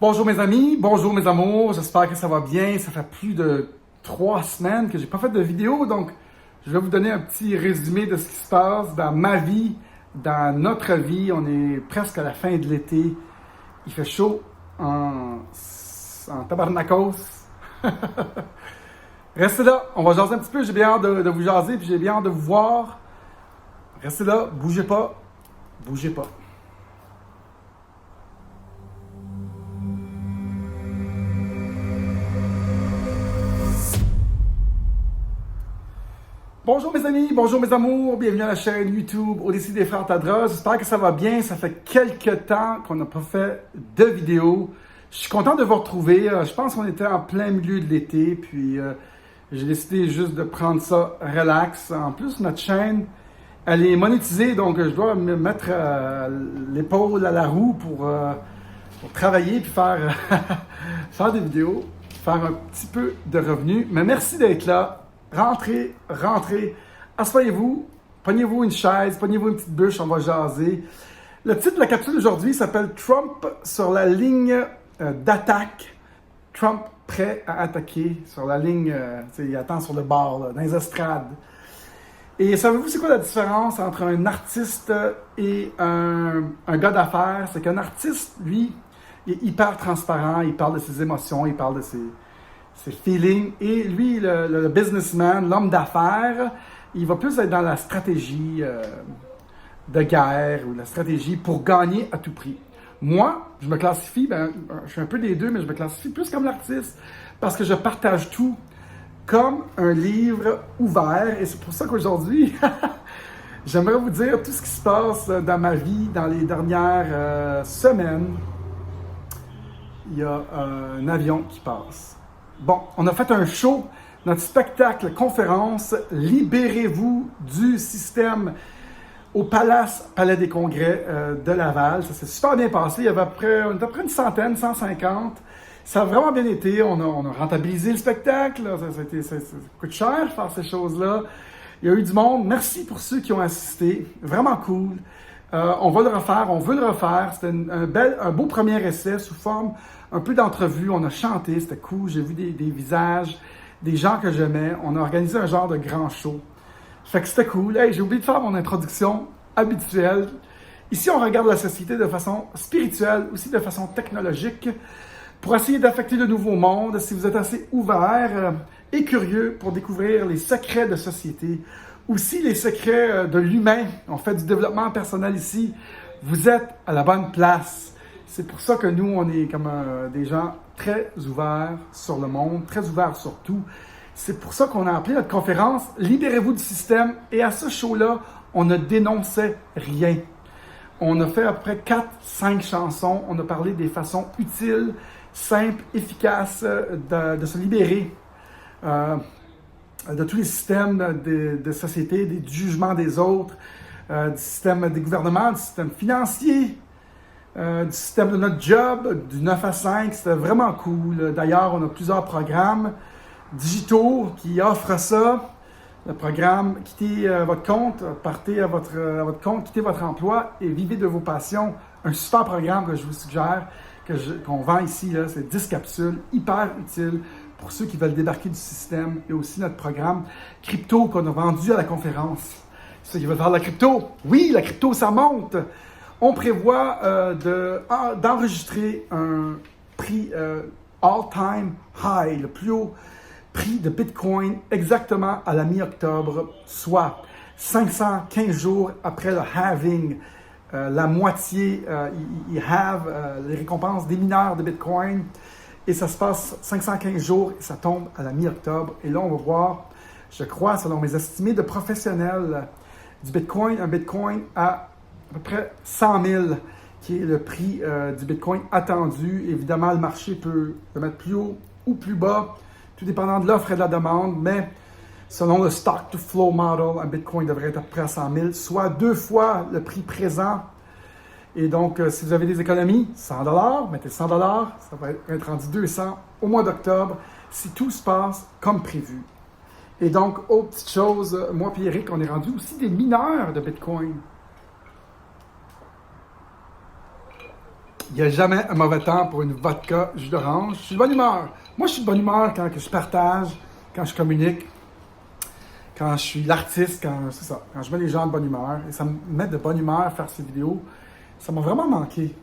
Bonjour mes amis, bonjour mes amours, j'espère que ça va bien. Ça fait plus de 3 semaines que j'ai pas fait de vidéo, donc je vais vous donner un petit résumé de ce qui se passe dans ma vie, dans notre vie. On est presque à la fin de l'été. Il fait chaud en tabarnakos. Restez là, on va jaser un petit peu. J'ai bien hâte de vous jaser, puis j'ai bien hâte de vous voir. Restez là, bougez pas, bougez pas. Bonjour mes amis, bonjour mes amours, bienvenue à la chaîne YouTube Odyssée des Frères Tadros. J'espère que ça va bien, ça fait quelques temps qu'on n'a pas fait de vidéo. Je suis content de vous retrouver, je pense qu'on était en plein milieu de l'été, puis j'ai décidé juste de prendre ça relax. En plus, notre chaîne, elle est monétisée, donc je dois me mettre l'épaule à la roue pour travailler puis faire, faire des vidéos, faire un petit peu de revenus. Mais merci d'être là. Rentrez, asseyez-vous, pognez-vous une chaise, pognez-vous une petite bûche, on va jaser. Le titre de la capsule aujourd'hui s'appelle Trump sur la ligne d'attaque. Trump prêt à attaquer sur la ligne, il attend sur le bord, là, dans les estrades. Et savez-vous c'est quoi la différence entre un artiste et un gars d'affaires? C'est qu'un artiste, lui, il est hyper transparent, il parle de ses émotions, il parle de ses feelings. Et lui, le businessman, l'homme d'affaires, il va plus être dans la stratégie de guerre ou la stratégie pour gagner à tout prix. Moi, je me classifie, je suis un peu des deux, mais je me classifie plus comme l'artiste parce que je partage tout comme un livre ouvert. Et c'est pour ça qu'aujourd'hui, j'aimerais vous dire tout ce qui se passe dans ma vie dans les dernières semaines. Il y a un avion qui passe. Bon, on a fait un show, notre spectacle, conférence, Libérez-vous du système au Palais des Congrès de Laval. Ça s'est super bien passé. Il y avait on était à peu près une centaine, 150. Ça a vraiment bien été. On a rentabilisé le spectacle. Ça coûte cher faire ces choses-là. Il y a eu du monde. Merci pour ceux qui ont assisté. Vraiment cool. On va le refaire, on veut le refaire. C'était un beau premier essai sous forme un peu d'entrevue. On a chanté, c'était cool. J'ai vu des visages, des gens que j'aimais. On a organisé un genre de grand show. Fait que c'était cool. Hey, j'ai oublié de faire mon introduction habituelle. Ici, on regarde la société de façon spirituelle, aussi de façon technologique, pour essayer d'affecter le nouveau monde. Si vous êtes assez ouvert et curieux pour découvrir les secrets de société, aussi les secrets de l'humain. On fait du développement personnel ici. Vous êtes à la bonne place. C'est pour ça que nous, on est comme des gens très ouverts sur le monde, très ouverts sur tout. C'est pour ça qu'on a appelé notre conférence « Libérez-vous du système ». Et à ce show-là, on ne dénonçait rien. On a fait à peu près 4-5 chansons. On a parlé des façons utiles, simples, efficaces de se libérer. De tous les systèmes de société, du jugement des autres, du système des gouvernements, du système financier, du système de notre job, du 9 à 5. C'était vraiment cool. D'ailleurs, on a plusieurs programmes digitaux qui offrent ça. Le programme « Quittez votre compte », partez à votre compte, quittez votre emploi et vivez de vos passions. Un super programme que je vous suggère, qu'on vend ici, là, c'est 10 capsules, hyper utiles pour ceux qui veulent débarquer du système, et aussi notre programme crypto qu'on a vendu à la conférence. Ceux qui veulent faire de la crypto, oui, la crypto, ça monte. On prévoit d'enregistrer un prix all-time high, le plus haut prix de Bitcoin exactement à la mi-octobre, soit 515 jours après le halving. La moitié, ils halvent les récompenses des mineurs de Bitcoin. Et ça se passe 515 jours et ça tombe à la mi-octobre. Et là, on va voir, je crois, selon mes estimés de professionnels du Bitcoin, un Bitcoin à peu près 100 000, qui est le prix du Bitcoin attendu. Évidemment, le marché peut le mettre plus haut ou plus bas, tout dépendant de l'offre et de la demande. Mais selon le stock-to-flow model, un Bitcoin devrait être à peu près à 100 000, soit 2 fois le prix présent. Et donc, si vous avez des économies, 100 $, mettez 100 $, ça va être rendu 200 au mois d'octobre, si tout se passe comme prévu. Et donc, autre petite chose, moi et Eric, on est rendu aussi des mineurs de Bitcoin. Il n'y a jamais un mauvais temps pour une vodka jus d'orange. Je suis de bonne humeur. Moi, je suis de bonne humeur quand je partage, quand je communique, quand je suis l'artiste, quand je mets les gens de bonne humeur. Et ça me met de bonne humeur faire ces vidéos. Ça m'a vraiment manqué.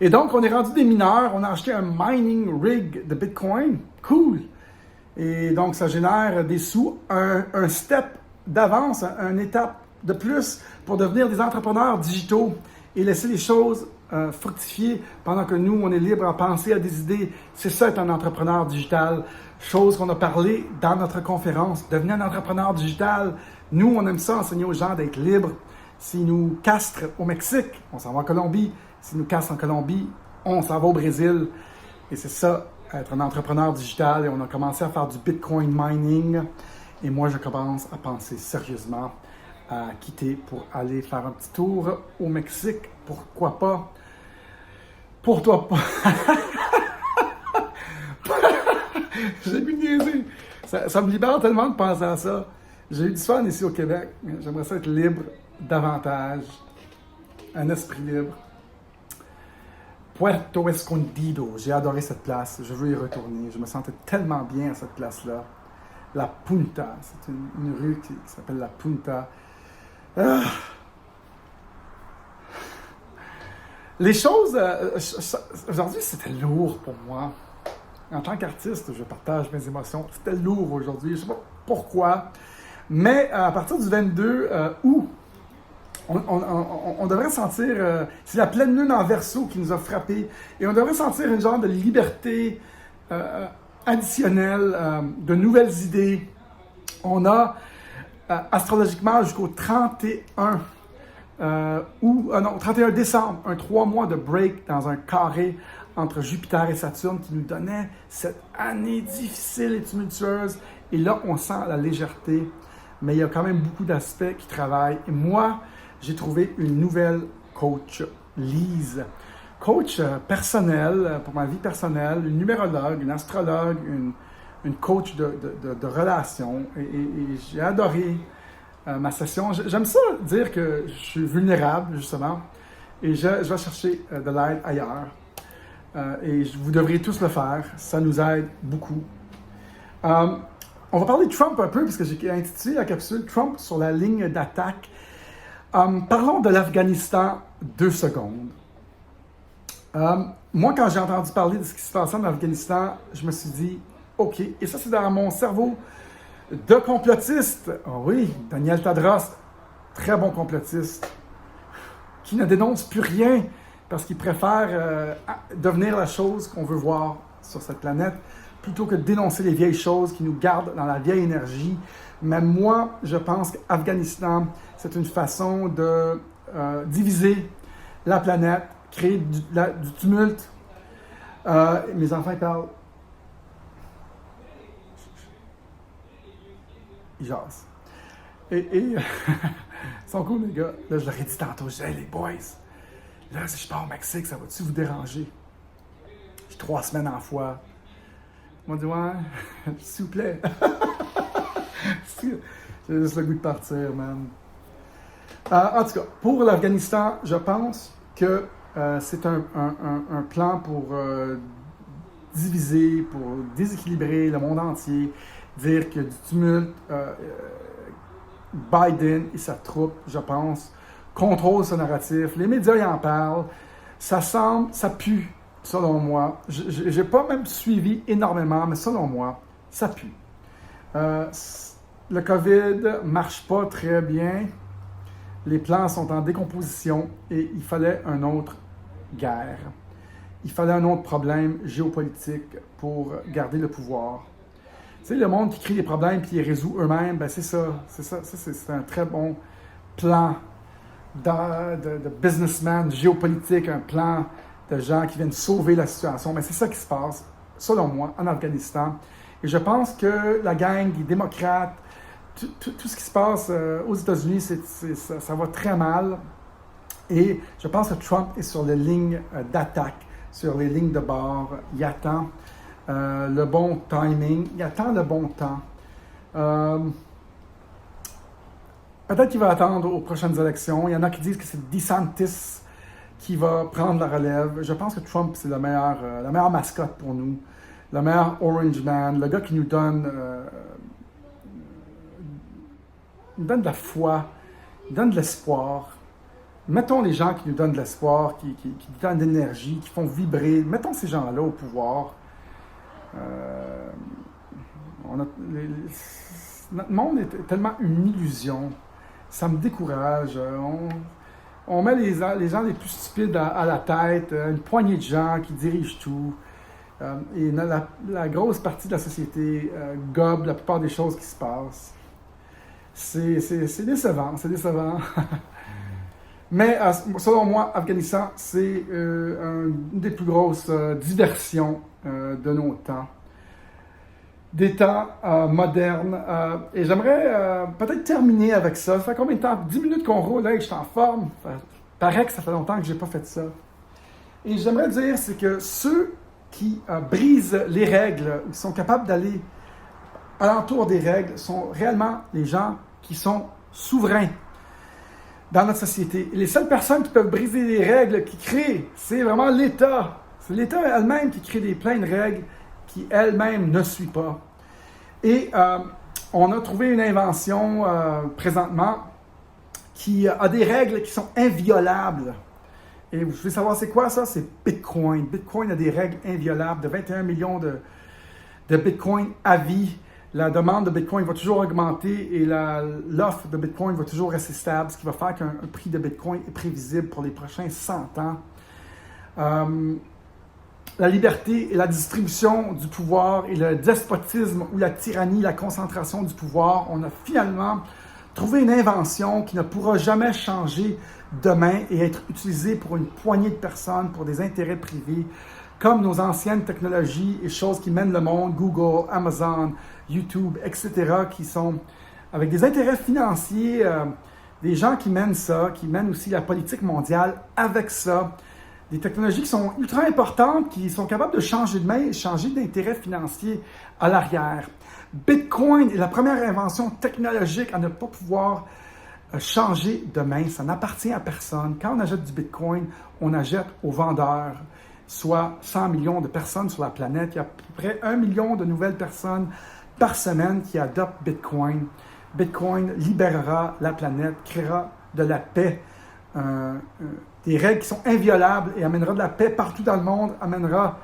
Et donc, on est rendu des mineurs. On a acheté un mining rig de Bitcoin. Cool. Et donc, ça génère des sous. Un step d'avance, une étape de plus pour devenir des entrepreneurs digitaux et laisser les choses fructifier pendant que nous, on est libre à penser à des idées. C'est ça être un entrepreneur digital. Chose qu'on a parlé dans notre conférence. Devenir un entrepreneur digital. Nous, on aime ça, enseigner aux gens d'être libres. S'ils nous castrent au Mexique, on s'en va en Colombie. S'ils nous castrent en Colombie, on s'en va au Brésil. Et c'est ça, être un entrepreneur digital. Et on a commencé à faire du Bitcoin mining. Et moi, je commence à penser sérieusement à quitter pour aller faire un petit tour au Mexique. Pourquoi pas? Pour toi pas. J'ai vu niaiser. Ça me libère tellement de penser à ça. J'ai eu du fun ici au Québec. J'aimerais ça être libre davantage. Un esprit libre. Puerto Escondido. J'ai adoré cette place. Je veux y retourner. Je me sentais tellement bien à cette place-là. La Punta. C'est une rue qui s'appelle La Punta. Ah. Les choses, aujourd'hui, c'était lourd pour moi. En tant qu'artiste, je partage mes émotions. C'était lourd aujourd'hui. Je ne sais pas pourquoi. Mais à partir du 22 août, on devrait sentir... c'est la pleine lune en Verseau qui nous a frappés. Et on devrait sentir une genre de liberté additionnelle, de nouvelles idées. On a astrologiquement jusqu'au 31 31 décembre, un 3 mois de break dans un carré entre Jupiter et Saturne qui nous donnait cette année difficile et tumultueuse. Et là, on sent la légèreté, mais il y a quand même beaucoup d'aspects qui travaillent. Et moi, j'ai trouvé une nouvelle coach, Lise. Coach personnel, pour ma vie personnelle, une numérologue, une astrologue, une coach de relations. Et j'ai adoré ma session. J'aime ça dire que je suis vulnérable, justement, et je vais chercher de l'aide ailleurs. Et vous devriez tous le faire. Ça nous aide beaucoup. On va parler de Trump un peu, parce que j'ai intitulé la capsule « Trump sur la ligne d'attaque ». Parlons de l'Afghanistan 2 secondes. Moi, quand j'ai entendu parler de ce qui se passait en Afghanistan, je me suis dit « OK ». Et ça, c'est dans mon cerveau de complotiste. Oh oui, Daniel Tadros, très bon complotiste, qui ne dénonce plus rien parce qu'il préfère devenir la chose qu'on veut voir sur cette planète plutôt que de dénoncer les vieilles choses qui nous gardent dans la vieille énergie. Mais moi, je pense qu'Afghanistan, c'est une façon de diviser la planète, créer du tumulte. Mes enfants, ils parlent. Ils jasent. Et ils sont cool, les gars. Là, je leur ai dit tantôt, je dis, hey, les boys, là, si je pars au Mexique, ça va-tu vous déranger? J'ai 3 semaines en foi. Ils m'ont dit, ouais, s'il vous plaît. J'ai juste le goût de partir, man. En tout cas, pour l'Afghanistan, je pense que c'est un plan pour diviser, pour déséquilibrer le monde entier, dire qu'il y a du tumulte. Biden et sa troupe, je pense, contrôlent ce narratif. Les médias y en parlent. Ça pue, selon moi. Je n'ai pas même suivi énormément, mais selon moi, ça pue. Le COVID ne marche pas très bien. Les plans sont en décomposition et il fallait une autre guerre. Il fallait un autre problème géopolitique pour garder le pouvoir. Tu sais, le monde qui crée des problèmes et qui les résout eux-mêmes, ben c'est ça. C'est un très bon plan de businessman, de géopolitique, un plan de gens qui viennent sauver la situation. Mais c'est ça qui se passe, selon moi, en Afghanistan. Et je pense que la gang des démocrates, tout ce qui se passe aux États-Unis, ça va très mal. Et je pense que Trump est sur les lignes d'attaque, sur les lignes de bord. Il attend le bon timing, il attend le bon temps. Peut-être qu'il va attendre aux prochaines élections. Il y en a qui disent que c'est DeSantis qui va prendre la relève. Je pense que Trump, c'est la meilleure mascotte pour nous, le meilleur Orange Man, le gars qui nous donne de la foi, donne de l'espoir. Mettons les gens qui nous donnent de l'espoir, qui nous donnent de l'énergie, qui font vibrer. Mettons ces gens-là au pouvoir. Notre monde est tellement une illusion. Ça me décourage. On met les gens les plus stupides à la tête, une poignée de gens qui dirigent tout. Et la grosse partie de la société gobe la plupart des choses qui se passent. C'est décevant, c'est décevant. Mais selon moi, Afghanistan, c'est une des plus grosses diversions de nos temps. Des temps modernes. Et j'aimerais peut-être terminer avec ça. Ça fait combien de temps? 10 minutes qu'on roule, là, et je suis en forme. Paraît que ça fait longtemps que je n'ai pas fait ça. Et j'aimerais dire, c'est que ceux qui brisent les règles, qui sont capables d'aller alentour des règles, sont réellement les gens qui sont souverains dans notre société. Et les seules personnes qui peuvent briser les règles, qui créent, c'est vraiment l'État. C'est l'État elle-même qui crée plein de règles qui elle-même ne suit pas. Et on a trouvé une invention présentement qui a des règles qui sont inviolables. Et vous voulez savoir c'est quoi ça? C'est Bitcoin. Bitcoin a des règles inviolables de 21 millions de Bitcoin à vie. La demande de Bitcoin va toujours augmenter et l'offre de Bitcoin va toujours rester stable, ce qui va faire qu'un prix de Bitcoin est prévisible pour les prochains 100 ans. La liberté et la distribution du pouvoir et le despotisme ou la tyrannie, la concentration du pouvoir, on a finalement trouvé une invention qui ne pourra jamais changer demain et être utilisée pour une poignée de personnes, pour des intérêts privés, comme nos anciennes technologies et choses qui mènent le monde, Google, Amazon, YouTube, etc., qui sont avec des intérêts financiers, des gens qui mènent ça, qui mènent aussi la politique mondiale avec ça, des technologies qui sont ultra importantes, qui sont capables de changer de main et changer d'intérêt financier à l'arrière. Bitcoin est la première invention technologique à ne pas pouvoir changer de main. Ça n'appartient à personne. Quand on achète du Bitcoin, on achète aux vendeurs, soit 100 millions de personnes sur la planète. Il y a à peu près 1 million de nouvelles personnes par semaine qui adoptent Bitcoin. Bitcoin libérera la planète, créera de la paix, des règles qui sont inviolables et amènera de la paix partout dans le monde, amènera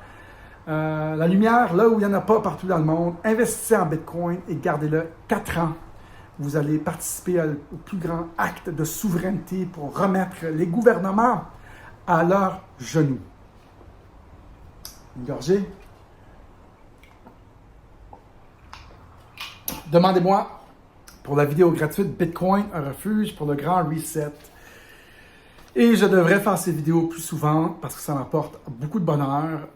la lumière là où il n'y en a pas partout dans le monde. Investissez en Bitcoin et gardez-le 4 ans. Vous allez participer au plus grand acte de souveraineté pour remettre les gouvernements à leurs genoux. Une gorgée. Demandez-moi pour la vidéo gratuite Bitcoin, un refuge pour le grand reset. Et je devrais faire ces vidéos plus souvent parce que ça m'apporte beaucoup de bonheur.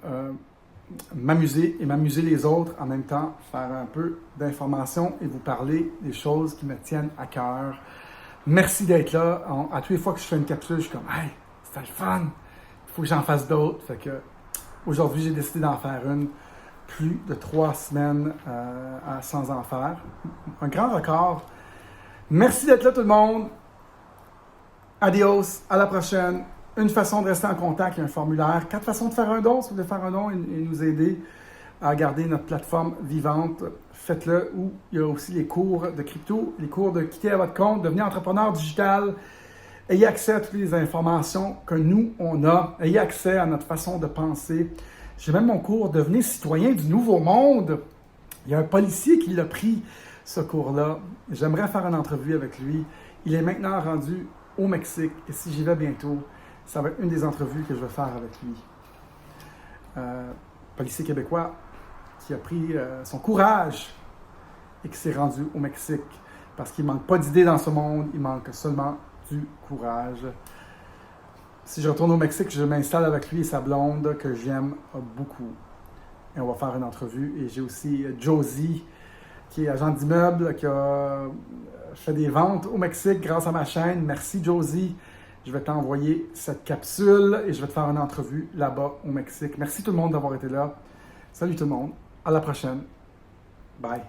M'amuser et m'amuser les autres en même temps, faire un peu d'information et vous parler des choses qui me tiennent à cœur. Merci d'être là. À toutes les fois que je fais une capsule, je suis comme « Hey, c'était le fun! Il faut que j'en fasse d'autres. » Fait que aujourd'hui, j'ai décidé d'en faire une. Plus de 3 semaines sans en faire. Un grand record. Merci d'être là tout le monde. Adios, à la prochaine. Une façon de rester en contact, il y a un formulaire. 4 façons de faire un don. Si vous voulez faire un don et nous aider à garder notre plateforme vivante, faites-le. Ou il y a aussi les cours de crypto, les cours de quitter à votre compte, devenir entrepreneur digital. Ayez accès à toutes les informations que nous, on a. Ayez accès à notre façon de penser. J'ai même mon cours « Devenez citoyen du nouveau monde ». Il y a un policier qui l'a pris, ce cours-là. J'aimerais faire une entrevue avec lui. Il est maintenant rendu au Mexique. Et si j'y vais bientôt, ça va être une des entrevues que je vais faire avec lui. Policier québécois qui a pris son courage et qui s'est rendu au Mexique. Parce qu'il ne manque pas d'idées dans ce monde, il manque seulement du courage. Si je retourne au Mexique, je m'installe avec lui et sa blonde que j'aime beaucoup. Et on va faire une entrevue. Et j'ai aussi Josie, qui est agent d'immeuble, qui a fait des ventes au Mexique grâce à ma chaîne. Merci Josie. Je vais t'envoyer cette capsule et je vais te faire une entrevue là-bas au Mexique. Merci tout le monde d'avoir été là. Salut tout le monde. À la prochaine. Bye.